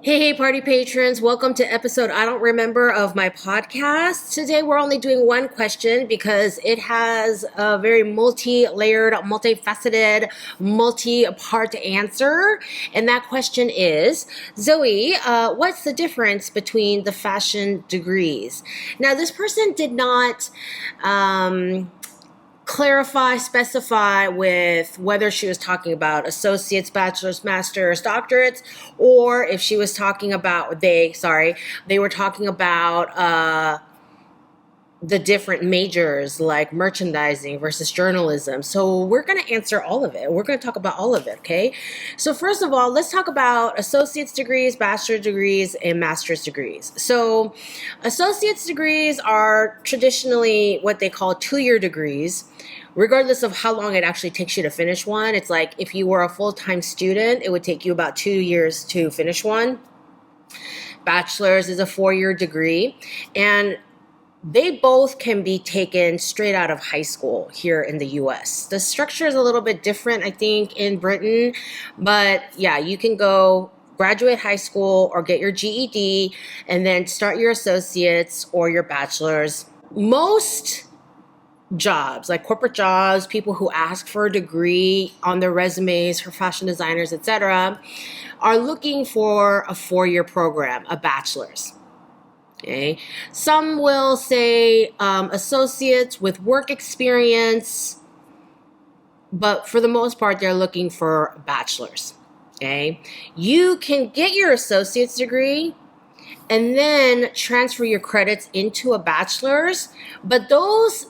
Hey, party patrons, welcome to episode I don't remember of my podcast. Today we're only doing one question because it has a very multi-layered, multifaceted, multi-part answer. And that question is, Zoe, what's the difference between the fashion degrees? Now, this person did not specify with whether she was talking about associates, bachelor's, master's, doctorates, or if she was talking about, they were talking about the different majors like merchandising versus journalism. So we're going to answer all of it. We're going to talk about all of it, okay? So first of all, let's talk about associate's degrees, bachelor's degrees, and master's degrees. So associate's degrees are traditionally what they call 2-year degrees, regardless of how long it actually takes you to finish one. It's like if you were a full-time student, it would take you about 2 years to finish one. Bachelor's is a 4-year degree, and they both can be taken straight out of high school here in the US. The structure is a little bit different, I think, in Britain. But yeah, you can go graduate high school or get your GED and then start your associates or your bachelor's. Most jobs, like corporate jobs, people who ask for a degree on their resumes for fashion designers, etc., are looking for a 4-year program, a bachelor's. Okay. Some will say associates with work experience, but for the most part, they're looking for bachelor's. Okay. You can get your associate's degree and then transfer your credits into a bachelor's, but those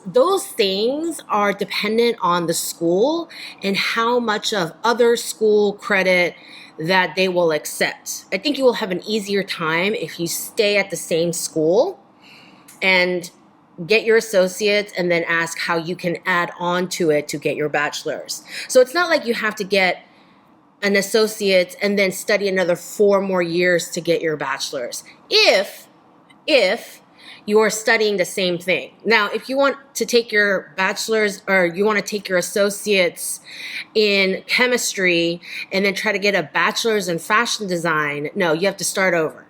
things are dependent on the school and how much of other school credit that they will accept. I think you will have an easier time if you stay at the same school and get your associates and then ask how you can add on to it to get your bachelor's. So it's not like you have to get an associate and then study another 4 more years to get your bachelor's. If you are studying the same thing. Now, if you want to take your bachelor's or you want to take your associates in chemistry and then try to get a bachelor's in fashion design, no, you have to start over.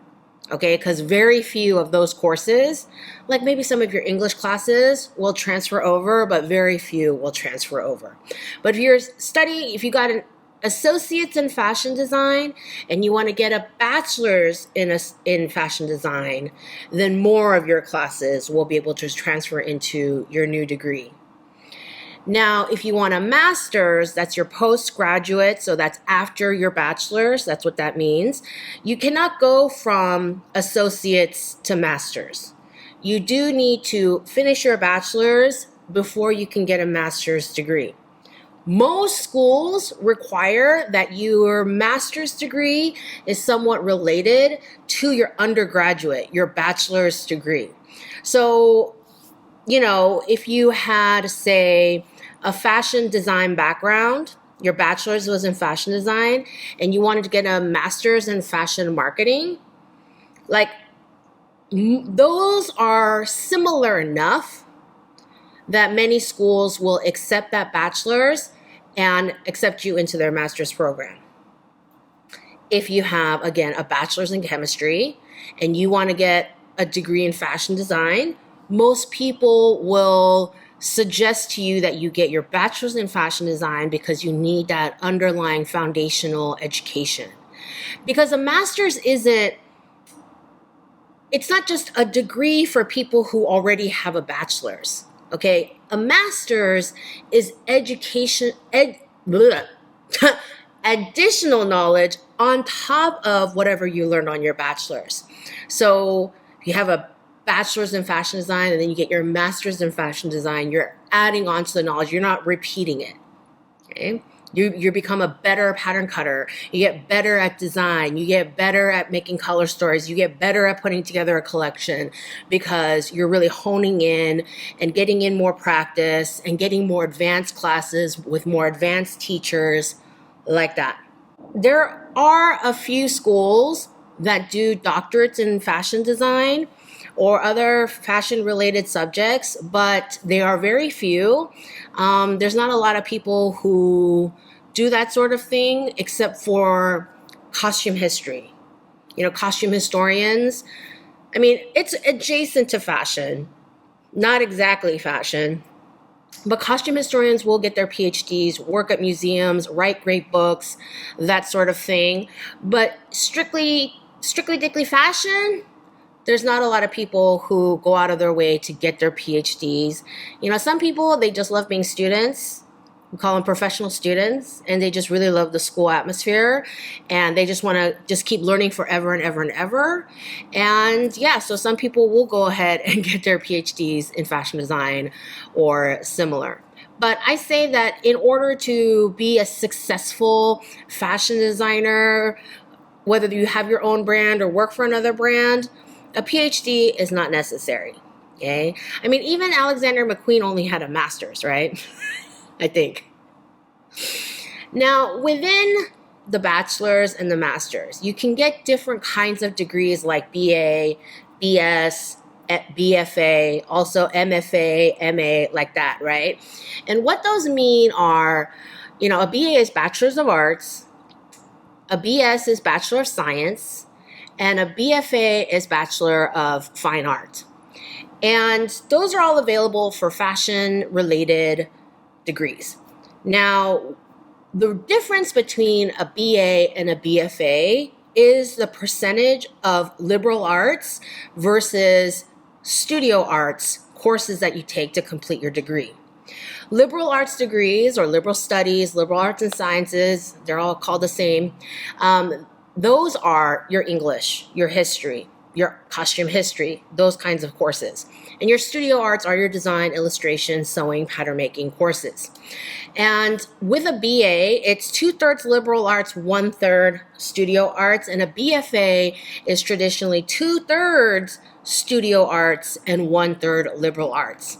Okay, because very few of those courses, like maybe some of your English classes, will transfer over, but very few will transfer over. But if you got an associates in fashion design and you want to get a bachelor's in fashion design, then more of your classes will be able to transfer into your new degree. Now, if you want a master's, that's your postgraduate, so that's after your bachelor's, that's what that means. You cannot go from associates to master's. You do need to finish your bachelor's before you can get a master's degree. Most schools require that your master's degree is somewhat related to your undergraduate, your bachelor's degree. So, if you had, say, a fashion design background, your bachelor's was in fashion design, and you wanted to get a master's in fashion marketing, those are similar enough that many schools will accept that bachelor's and accept you into their master's program. If you have, again, a bachelor's in chemistry and you want to get a degree in fashion design, most people will suggest to you that you get your bachelor's in fashion design because you need that underlying foundational education. Because a master's it's not just a degree for people who already have a bachelor's. Okay, a master's is additional knowledge on top of whatever you learned on your bachelor's. So if you have a bachelor's in fashion design and then you get your master's in fashion design, you're adding on to the knowledge. You're not repeating it. Okay. You become a better pattern cutter. You get better at design. You get better at making color stories. You get better at putting together a collection because you're really honing in and getting in more practice and getting more advanced classes with more advanced teachers like that. There are a few schools that do doctorates in fashion design or other fashion-related subjects, but they are very few. There's not a lot of people who do that sort of thing except for costume history. costume historians. I mean, it's adjacent to fashion, not exactly fashion, but costume historians will get their PhDs, work at museums, write great books, that sort of thing. But strictly dickly fashion, there's not a lot of people who go out of their way to get their PhDs. Some people, they just love being students. We call them professional students, and they just really love the school atmosphere, and they just want to just keep learning forever and ever and ever. And yeah, so some people will go ahead and get their PhDs in fashion design or similar. But I say that in order to be a successful fashion designer, whether you have your own brand or work for another brand, a PhD is not necessary. Okay? I mean, even Alexander McQueen only had a master's, right? I think. Now, within the bachelor's and the master's, you can get different kinds of degrees like BA, BS, BFA, also MFA, MA, like that, right? And what those mean are, a BA is Bachelor's of Arts, a BS is Bachelor of Science, and a BFA is Bachelor of Fine Art. And those are all available for fashion-related degrees. Now, the difference between a BA and a BFA is the percentage of liberal arts versus studio arts courses that you take to complete your degree. Liberal arts degrees, or liberal studies, liberal arts and sciences, they're all called the same. Those are your English, your history, your costume history, those kinds of courses. And your studio arts are your design, illustration, sewing, pattern making courses. And with a BA, it's 2/3 liberal arts, 1/3 studio arts. And a BFA is traditionally 2/3 studio arts and 1/3 liberal arts.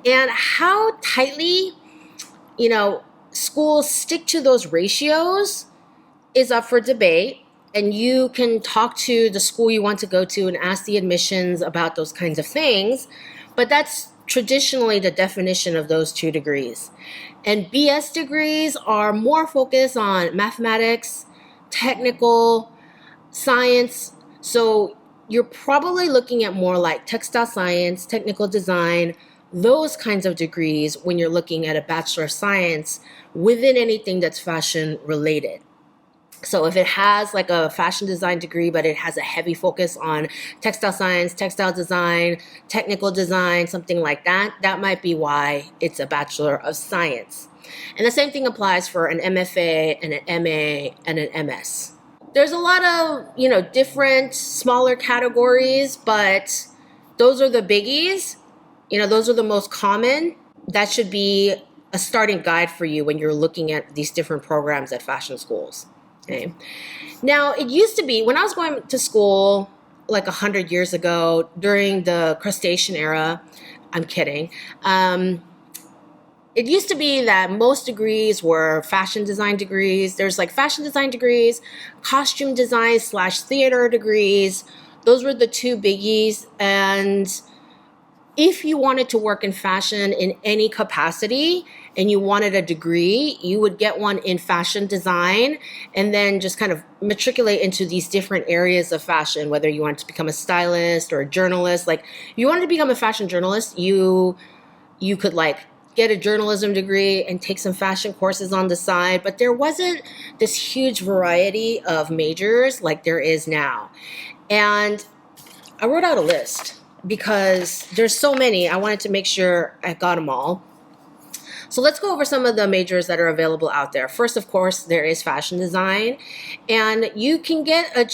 And how tightly, schools stick to those ratios is up for debate. And you can talk to the school you want to go to and ask the admissions about those kinds of things. But that's traditionally the definition of those two degrees. And BS degrees are more focused on mathematics, technical, science. So you're probably looking at more like textile science, technical design, those kinds of degrees when you're looking at a Bachelor of Science within anything that's fashion related. So if it has like a fashion design degree, but it has a heavy focus on textile science, textile design, technical design, something like that, that might be why it's a Bachelor of Science. And the same thing applies for an MFA and an MA and an MS. There's a lot of, different smaller categories, but those are the biggies. Those are the most common. That should be a starting guide for you when you're looking at these different programs at fashion schools. Okay. Now, it used to be, when I was going to school like 100 years ago during the crustacean era, I'm kidding, it used to be that most degrees were fashion design degrees. There's like fashion design degrees, costume design / theater degrees. Those were the two biggies. And if you wanted to work in fashion in any capacity and you wanted a degree, you would get one in fashion design and then just kind of matriculate into these different areas of fashion, whether you wanted to become a stylist or a journalist. Like, if you wanted to become a fashion journalist, you could like get a journalism degree and take some fashion courses on the side. But there wasn't this huge variety of majors like there is now. And I wrote out a list because there's so many. I wanted to make sure I got them all. So let's go over some of the majors that are available out there. First, of course, there is fashion design. And you can get a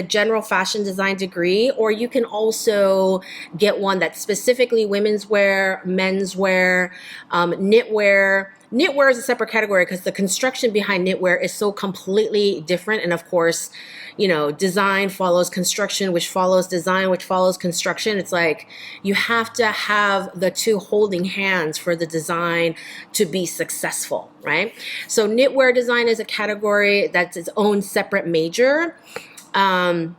general fashion design degree, or you can also get one that's specifically women's wear, men's wear, knitwear. Knitwear is a separate category because the construction behind knitwear is so completely different. And of course, design follows construction, which follows design, which follows construction. It's like you have to have the two holding hands for the design to be successful, right? So knitwear design is a category that's its own separate major. So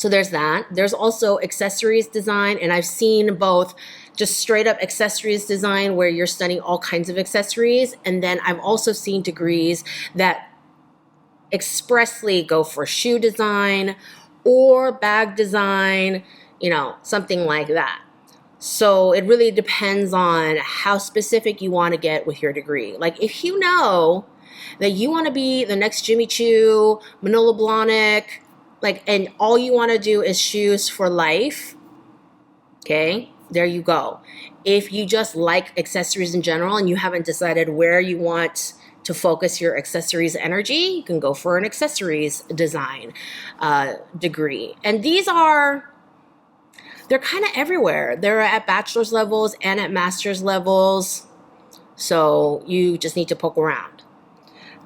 there's that. There's also accessories design, and I've seen both just straight up accessories design where you're studying all kinds of accessories. And then I've also seen degrees that expressly go for shoe design or bag design, something like that. So it really depends on how specific you want to get with your degree. Like if you know that you want to be the next Jimmy Choo, Manolo Blahnik, and all you want to do is shoes for life, okay, there you go. If you just like accessories in general and you haven't decided where you want to focus your accessories energy, you can go for an accessories design degree. And they're kind of everywhere. They're at bachelor's levels and at master's levels. So you just need to poke around.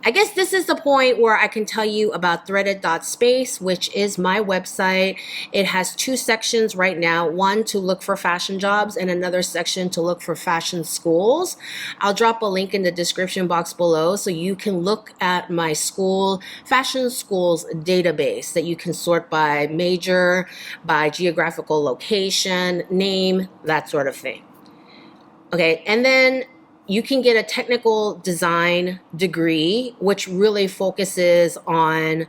I guess this is the point where I can tell you about threaded.space, which is my website. It has 2 sections right now, one to look for fashion jobs and another section to look for fashion schools. I'll drop a link in the description box below so you can look at my fashion schools database that you can sort by major, by geographical location, name, that sort of thing. Okay, and then you can get a technical design degree, which really focuses on,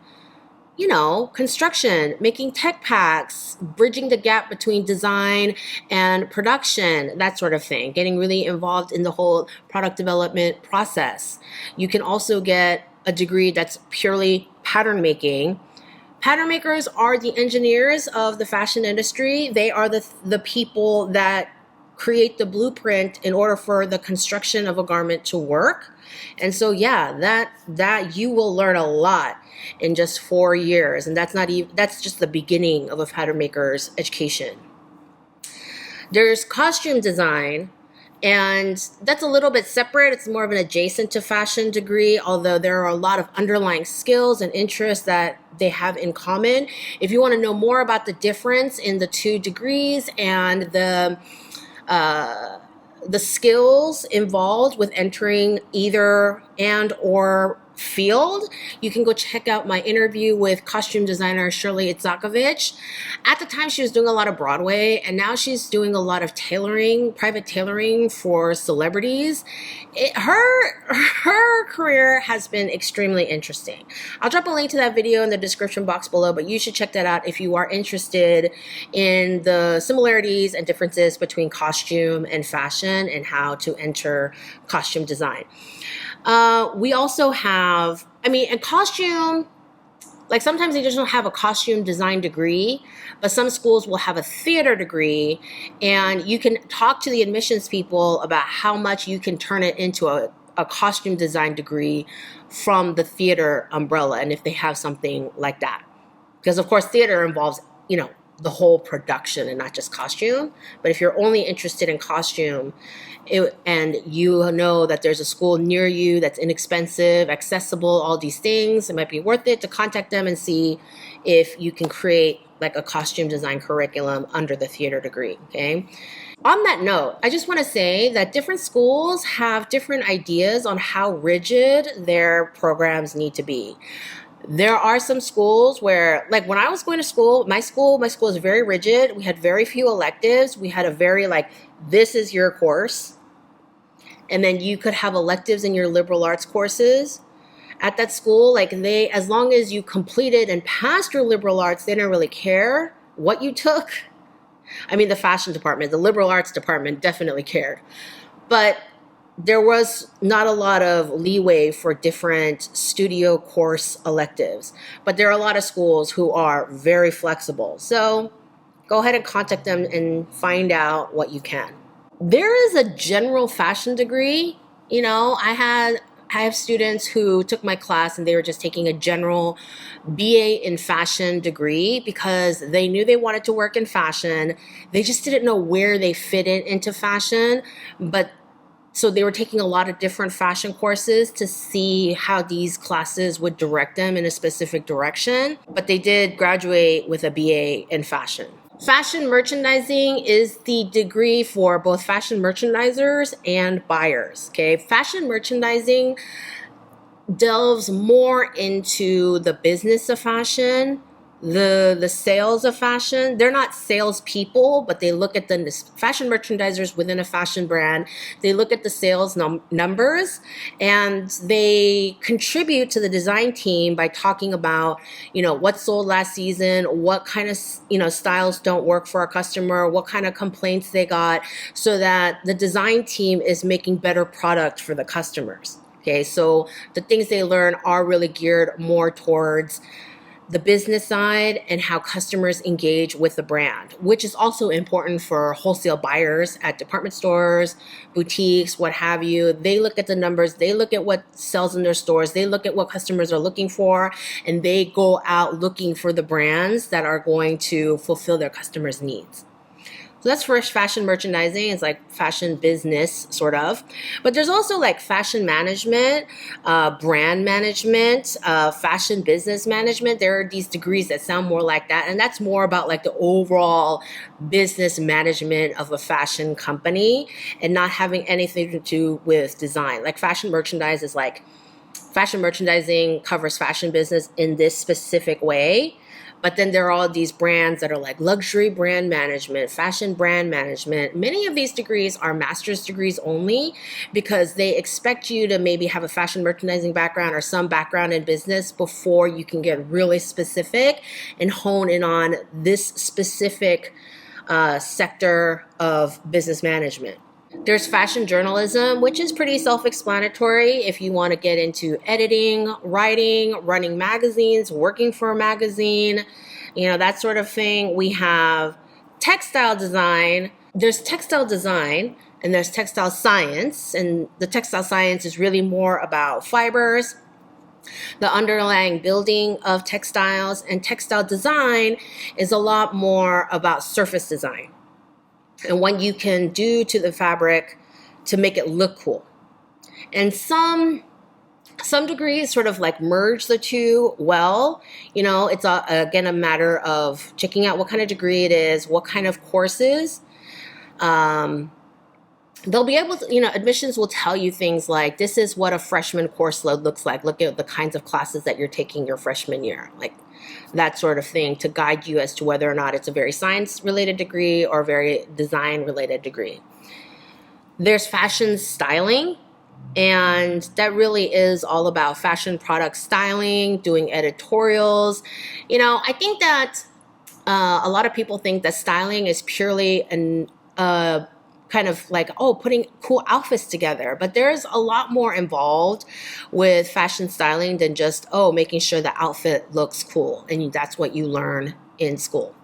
construction, making tech packs, bridging the gap between design and production, that sort of thing, getting really involved in the whole product development process. You can also get a degree that's purely pattern making. Pattern makers are the engineers of the fashion industry. They are the people that create the blueprint in order for the construction of a garment to work. And so, that you will learn a lot in just 4 years. And that's just the beginning of a pattern maker's education. There's costume design, and that's a little bit separate. It's more of an adjacent to fashion degree, although there are a lot of underlying skills and interests that they have in common. If you want to know more about the difference in the 2 degrees and the skills involved with entering either and or field, you can go check out my interview with costume designer Shirley Itzakovich. At the time, she was doing a lot of Broadway, and now she's doing a lot of tailoring, private tailoring for celebrities. Her career has been extremely interesting. I'll drop a link to that video in the description box below, but you should check that out if you are interested in the similarities and differences between costume and fashion and how to enter costume design. We also have, in costume, sometimes they just don't have a costume design degree, but some schools will have a theater degree, and you can talk to the admissions people about how much you can turn it into a costume design degree from the theater umbrella, and if they have something like that. Because, of course, theater involves, the whole production and not just costume. But if you're only interested in costume and you know that there's a school near you that's inexpensive, accessible, all these things, it might be worth it to contact them and see if you can create a costume design curriculum under the theater degree, okay? On that note, I just want to say that different schools have different ideas on how rigid their programs need to be. There are some schools where, when I was going to school, my school is very rigid. We had very few electives. We had a very, this is your course. And then you could have electives in your liberal arts courses. At that school, as long as you completed and passed your liberal arts, they didn't really care what you took. The fashion department, the liberal arts department definitely cared. But there was not a lot of leeway for different studio course electives, but there are a lot of schools who are very flexible. So go ahead and contact them and find out what you can. There is a general fashion degree. I have students who took my class and they were just taking a general BA in fashion degree because they knew they wanted to work in fashion. They just didn't know where they fit into fashion, so they were taking a lot of different fashion courses to see how these classes would direct them in a specific direction. But they did graduate with a BA in fashion. Fashion merchandising is the degree for both fashion merchandisers and buyers. Okay, fashion merchandising delves more into the business of fashion the sales of fashion, they're not salespeople, but they look at the fashion merchandisers within a fashion brand. They look at the sales numbers, and they contribute to the design team by talking about, what sold last season, what kind of, styles don't work for our customer, what kind of complaints they got, so that the design team is making better product for the customers. Okay, so the things they learn are really geared more towards the business side and how customers engage with the brand, which is also important for wholesale buyers at department stores, boutiques, what have you. They look at the numbers, they look at what sells in their stores, they look at what customers are looking for, and they go out looking for the brands that are going to fulfill their customers' needs. So that's first fashion merchandising. It's like fashion business, sort of. But there's also like fashion management, brand management, fashion business management. There are these degrees that sound more like that. And that's more about like the overall business management of a fashion company and not having anything to do with design. Like fashion merchandise is like, fashion merchandising covers fashion business in this specific way. But then there are all these brands that are like luxury brand management, fashion brand management. Many of these degrees are master's degrees only because they expect you to maybe have a fashion merchandising background or some background in business before you can get really specific and hone in on this specific sector of business management. There's fashion journalism, which is pretty self-explanatory if you want to get into editing, writing, running magazines, working for a magazine, that sort of thing. We have textile design. There's textile design and there's textile science. And the textile science is really more about fibers, the underlying building of textiles. And textile design is a lot more about surface design and what you can do to the fabric to make it look cool. And some degrees sort of like merge the two well. It's again a matter of checking out what kind of degree it is, what kind of courses. They'll be able to, admissions will tell you things like, this is what a freshman course load looks like. Look at the kinds of classes that you're taking your freshman year. Like, that sort of thing to guide you as to whether or not it's a very science-related degree or a very design-related degree. There's fashion styling, and that really is all about fashion product styling, doing editorials. I think that a lot of people think that styling is purely kind of like, putting cool outfits together. But there's a lot more involved with fashion styling than just, making sure the outfit looks cool. And that's what you learn in school.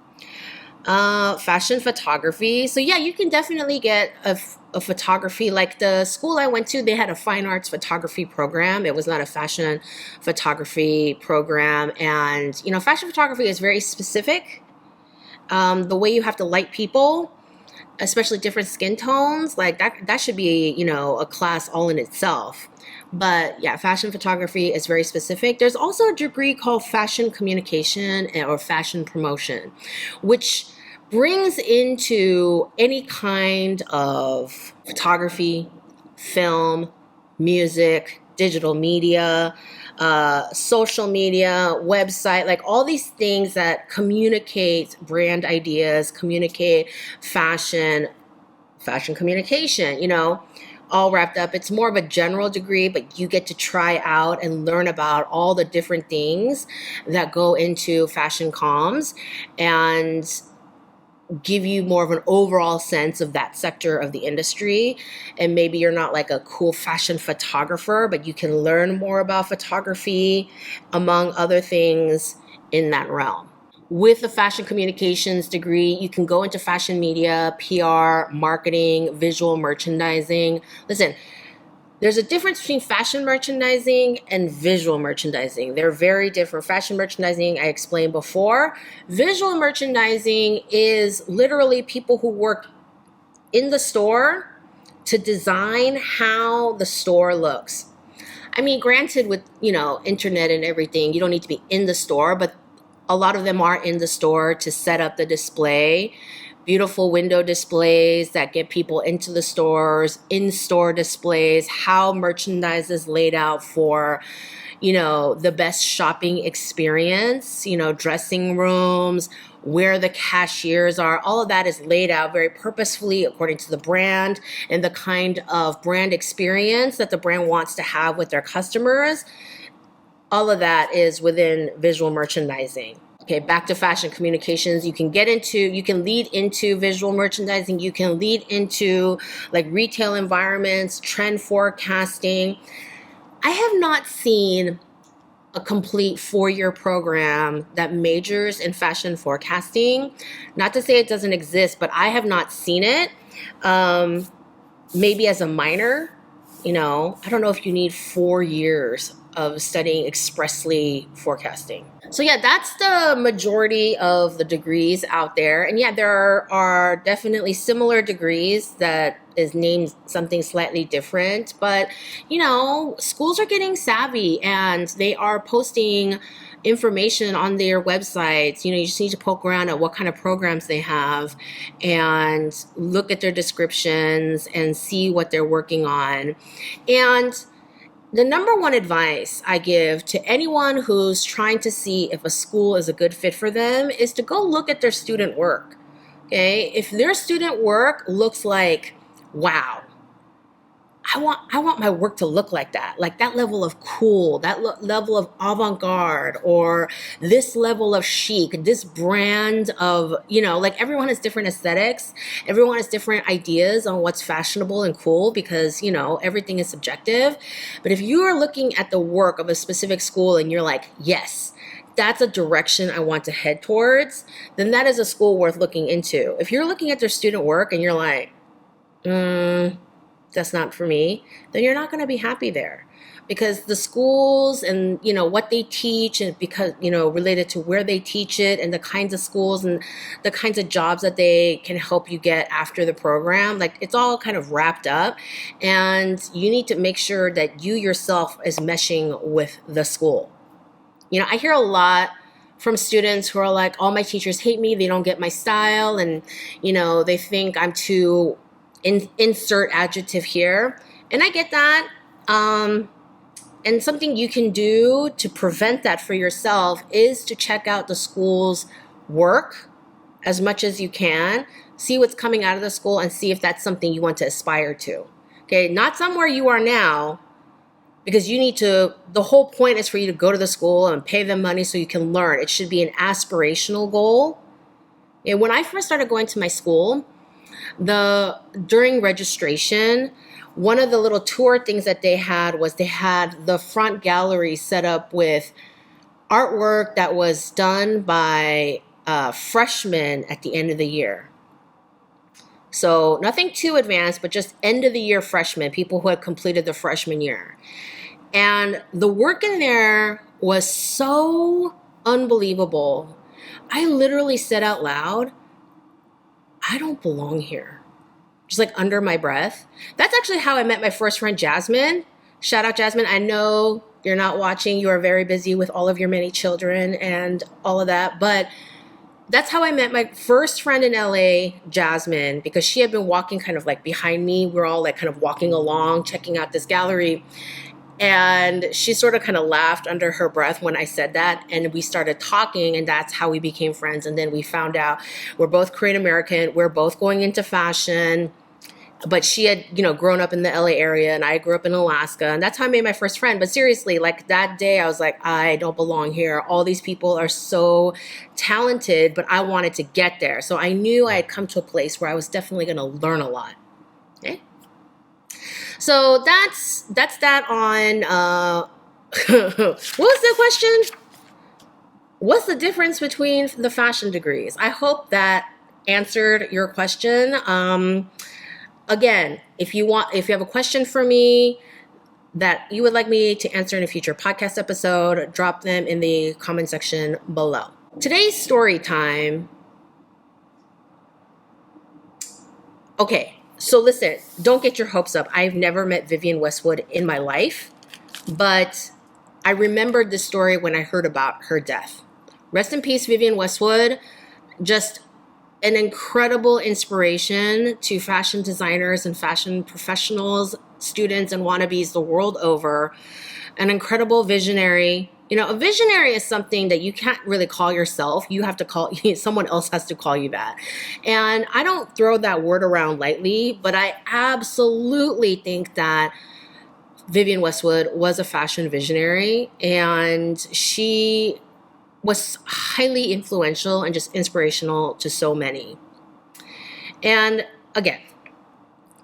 Fashion photography. So yeah, you can definitely get a photography. Like the school I went to, they had a fine arts photography program. It was not a fashion photography program. And, fashion photography is very specific. The way you have to light people, especially different skin tones, like that should be, a class all in itself. But yeah, fashion photography is very specific. There's also a degree called fashion communication or fashion promotion, which brings into any kind of photography, film, music, digital media, social media, website, like all these things that communicate brand ideas, communicate fashion communication, all wrapped up. It's more of a general degree, but you get to try out and learn about all the different things that go into fashion comms and give you more of an overall sense of that sector of the industry. And maybe you're not like a cool fashion photographer, but you can learn more about photography, among other things in that realm. With a fashion communications degree, you can go into fashion media, PR, marketing, visual merchandising. Listen, there's a difference between fashion merchandising and visual merchandising. They're very different. Fashion merchandising, I explained before. Visual merchandising is literally people who work in the store to design how the store looks. I mean, granted, with, internet and everything, you don't need to be in the store, but a lot of them are in the store to set up the display. Beautiful window displays that get people into the stores, in-store displays, how merchandise is laid out for, the best shopping experience, dressing rooms, where the cashiers are. All of that is laid out very purposefully according to the brand and the kind of brand experience that the brand wants to have with their customers. All of that is within visual merchandising. Okay, back to fashion communications. You can lead into visual merchandising. You can lead into like retail environments, trend forecasting. I have not seen a complete 4-year program that majors in fashion forecasting. Not to say it doesn't exist, but I have not seen it. Maybe as a minor, I don't know if you need 4 years of studying expressly forecasting. So yeah, that's the majority of the degrees out there. And yeah, there are definitely similar degrees that is named something slightly different. But, schools are getting savvy and they are posting information on their websites. You just need to poke around at what kind of programs they have and look at their descriptions and see what they're working on. And the number one advice I give to anyone who's trying to see if a school is a good fit for them is to go look at their student work. Okay? If their student work looks like, wow, I want my work to look like that level of cool, that level of avant-garde, or this level of chic, this brand of, everyone has different aesthetics. Everyone has different ideas on what's fashionable and cool because, everything is subjective. But if you are looking at the work of a specific school and you're like, yes, that's a direction I want to head towards, then that is a school worth looking into. If you're looking at their student work and you're like, that's not for me, then you're not going to be happy there, because the schools and what they teach, and because related to where they teach it and the kinds of schools and the kinds of jobs that they can help you get after the program, like it's all kind of wrapped up, and you need to make sure that you yourself is meshing with the school. I hear a lot from students who are like, all my teachers hate me, they don't get my style, and they think I'm too insert adjective here. And I get that. And something you can do to prevent that for yourself is to check out the school's work as much as you can. See what's coming out of the school and see if that's something you want to aspire to. Okay, not somewhere you are now, because the whole point is for you to go to the school and pay them money so you can learn. It should be an aspirational goal. And when I first started going to my school, during registration, one of the little tour things that they had was they had the front gallery set up with artwork that was done by freshmen at the end of the year. So nothing too advanced, but just end of the year freshmen, people who had completed the freshman year. And the work in there was so unbelievable. I literally said out loud, I don't belong here. Just like under my breath. That's actually how I met my first friend, Jasmine. Shout out, Jasmine. I know you're not watching. You are very busy with all of your many children and all of that. But that's how I met my first friend in LA, Jasmine, because she had been walking kind of like behind me. We're all like kind of walking along, checking out this gallery. And she sort of kind of laughed under her breath when I said that. And we started talking, and that's how we became friends. And then we found out we're both Korean American. We're both going into fashion. But she had, grown up in the LA area, and I grew up in Alaska. And that's how I made my first friend. But seriously, like that day, I was like, I don't belong here. All these people are so talented, but I wanted to get there. So I knew I had come to a place where I was definitely going to learn a lot. Okay. So that's that on, what was the question? What's the difference between the fashion degrees? I hope that answered your question. Again, if you have a question for me that you would like me to answer in a future podcast episode, drop them in the comment section below. Today's story time. Okay. So listen, don't get your hopes up. I've never met Vivienne Westwood in my life, but I remembered this story when I heard about her death. Rest in peace, Vivienne Westwood. Just an incredible inspiration to fashion designers and fashion professionals students and wannabes the world over, an incredible visionary. You know, a visionary is something that you can't really call yourself. You have to call, someone else has to call you that. And I don't throw that word around lightly, but I absolutely think that Vivienne Westwood was a fashion visionary, and she was highly influential and just inspirational to so many. And again,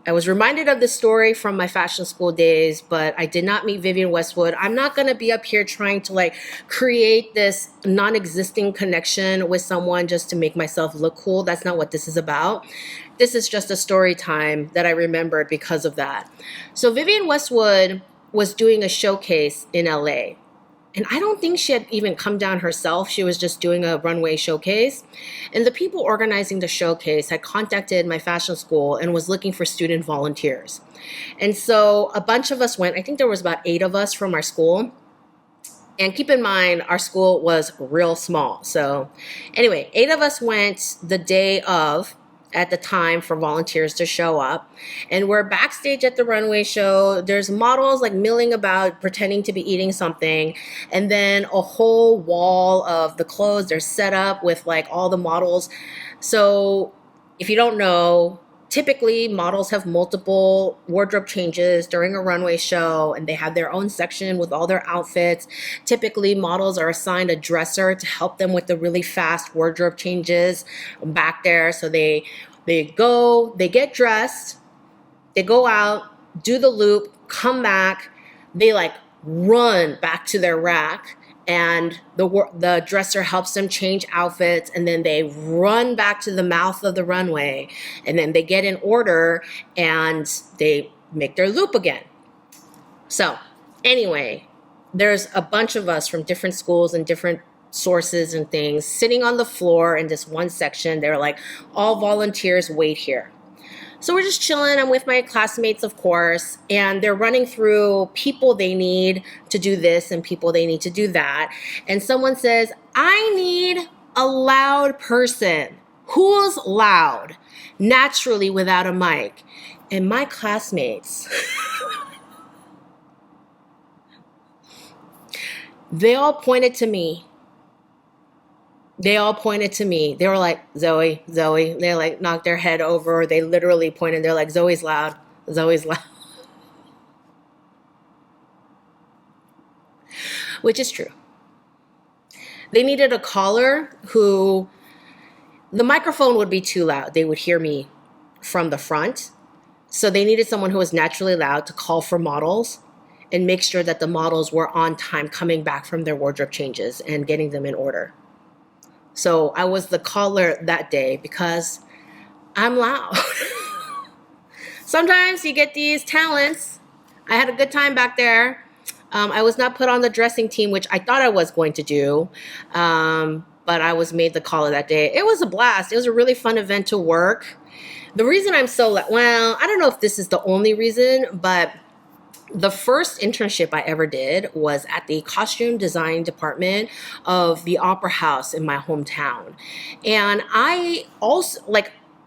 I was reminded of this story from my fashion school days, but I did not meet Vivienne Westwood. I'm not going to be up here trying to like create this non-existing connection with someone just to make myself look cool. That's not what this is about. This is just a story time that I remembered because of that. So Vivienne Westwood was doing a showcase in LA. And I don't think she had even come down herself. She was just doing a runway showcase. And the people organizing the showcase had contacted my fashion school and was looking for student volunteers. And so a bunch of us went. I think there was about 8 of us from our school. And keep in mind, our school was real small. So anyway, 8 of us went the day of, at the time, for volunteers to show up. And we're backstage at the runway show. There's models like milling about, pretending to be eating something. And then a whole wall of the clothes, they're set up with like all the models. So if you don't know, typically models have multiple wardrobe changes during a runway show, and they have their own section with all their outfits. Typically models are assigned a dresser to help them with the really fast wardrobe changes back there. So they go, they get dressed, they go out, do the loop, come back, they like run back to their rack, and the dresser helps them change outfits, and then they run back to the mouth of the runway, and then they get in order and they make their loop again. So anyway, there's a bunch of us from different schools and different sources and things sitting on the floor in this one section. They're like, all volunteers wait here. So we're just chilling. I'm with my classmates, of course, and they're running through people they need to do this and people they need to do that. And someone says, I need a loud person. Who's loud? Naturally, without a mic. And my classmates, they all pointed to me. They all pointed to me. They were like, Zoe. They like knocked their head over. They literally pointed. They're like, Zoe's loud. Which is true. They needed a caller who, the microphone would be too loud. They would hear me from the front. So they needed someone who was naturally loud to call for models and make sure that the models were on time coming back from their wardrobe changes and getting them in order. So I was the caller that day because I'm loud. Sometimes you get these talents. I had a good time back there. I was not put on the dressing team, which I thought I was going to do. But I was made the caller that day. It was a blast. It was a really fun event to work. The reason I'm so, well, I don't know if this is the only reason, but the first internship I ever did was at the costume design department of the Opera House in my hometown. And I also,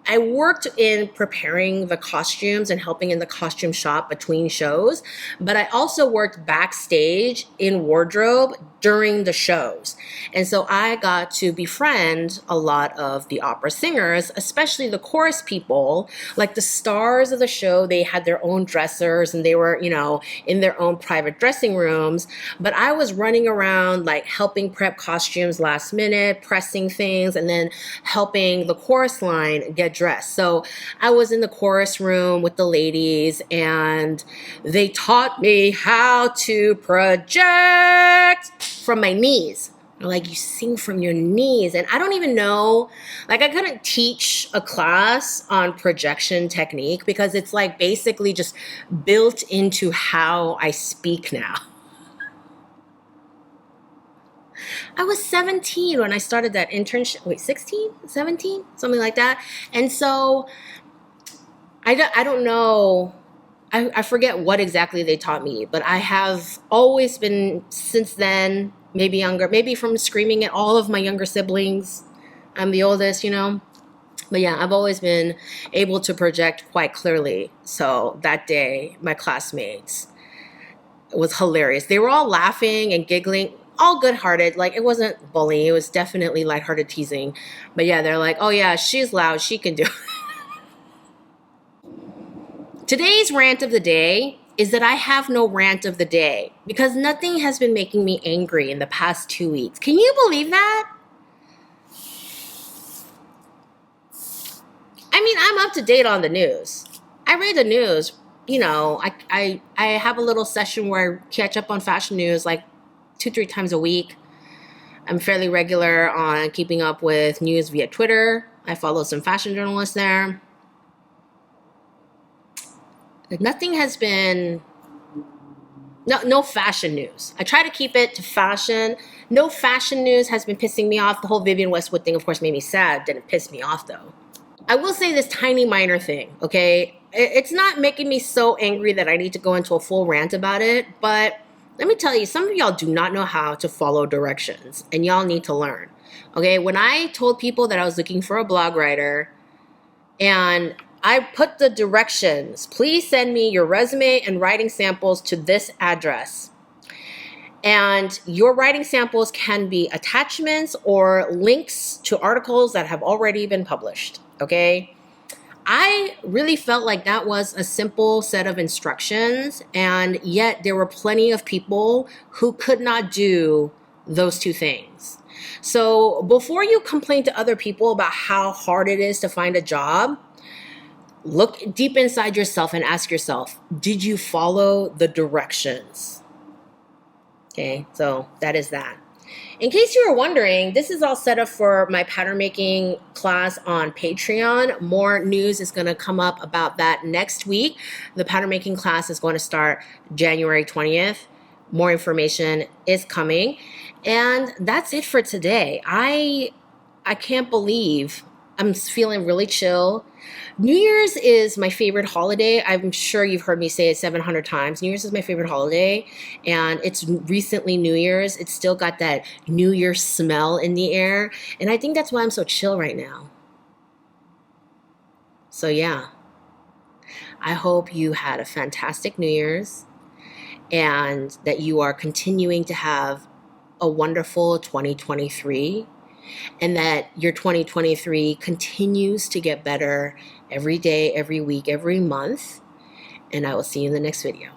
I worked in preparing the costumes and helping in the costume shop between shows, but I also worked backstage in wardrobe during the shows. And so I got to befriend a lot of the opera singers, especially the chorus people, like the stars of the show. They had their own dressers and they were, in their own private dressing rooms. But I was running around like helping prep costumes last minute, pressing things, and then helping the chorus line get dressed. So I was in the chorus room with the ladies and they taught me how to project from my knees. They're like, you sing from your knees. And I don't even know, I couldn't teach a class on projection technique because it's like basically just built into how I speak now. I was 17 when I started that internship. Wait, 16, 17, something like that. And so I don't know. I forget what exactly they taught me, but I have always been, since then, maybe younger, maybe from screaming at all of my younger siblings. I'm the oldest, But yeah, I've always been able to project quite clearly. So that day, my classmates, it was hilarious. They were all laughing and giggling, all good-hearted. Like, it wasn't bullying. It was definitely lighthearted teasing. But yeah, they're like, oh yeah, she's loud. She can do it. Today's rant of the day is that I have no rant of the day because nothing has been making me angry in the past 2 weeks. Can you believe that? I mean, I'm up to date on the news. I read the news. You know, I have a little session where I catch up on fashion news like 2-3 times a week. I'm fairly regular on keeping up with news via Twitter. I follow some fashion journalists there. Nothing has been, no fashion news. I try to keep it to fashion. No fashion news has been pissing me off. The whole Vivienne Westwood thing, of course, made me sad. Didn't piss me off, though. I will say this tiny minor thing, okay? It's not making me so angry that I need to go into a full rant about it, but let me tell you, some of y'all do not know how to follow directions, and y'all need to learn, okay? When I told people that I was looking for a blog writer, and I put the directions, please send me your resume and writing samples to this address. And your writing samples can be attachments or links to articles that have already been published, okay? I really felt like that was a simple set of instructions, and yet there were plenty of people who could not do those two things. So before you complain to other people about how hard it is to find a job, look deep inside yourself and ask yourself, did you follow the directions? Okay, so that is that. In case you were wondering, this is all set up for my pattern making class on Patreon. More news is going to come up about that next week. The pattern making class is going to start January 20th. More information is coming. And that's it for today. I can't believe I'm feeling really chill. New Year's is my favorite holiday. I'm sure you've heard me say it 700 times. New Year's is my favorite holiday, and it's recently New Year's. It's still got that New Year smell in the air, and I think that's why I'm so chill right now. So yeah, I hope you had a fantastic New Year's and that you are continuing to have a wonderful 2023. And that your 2023 continues to get better every day, every week, every month. And I will see you in the next video.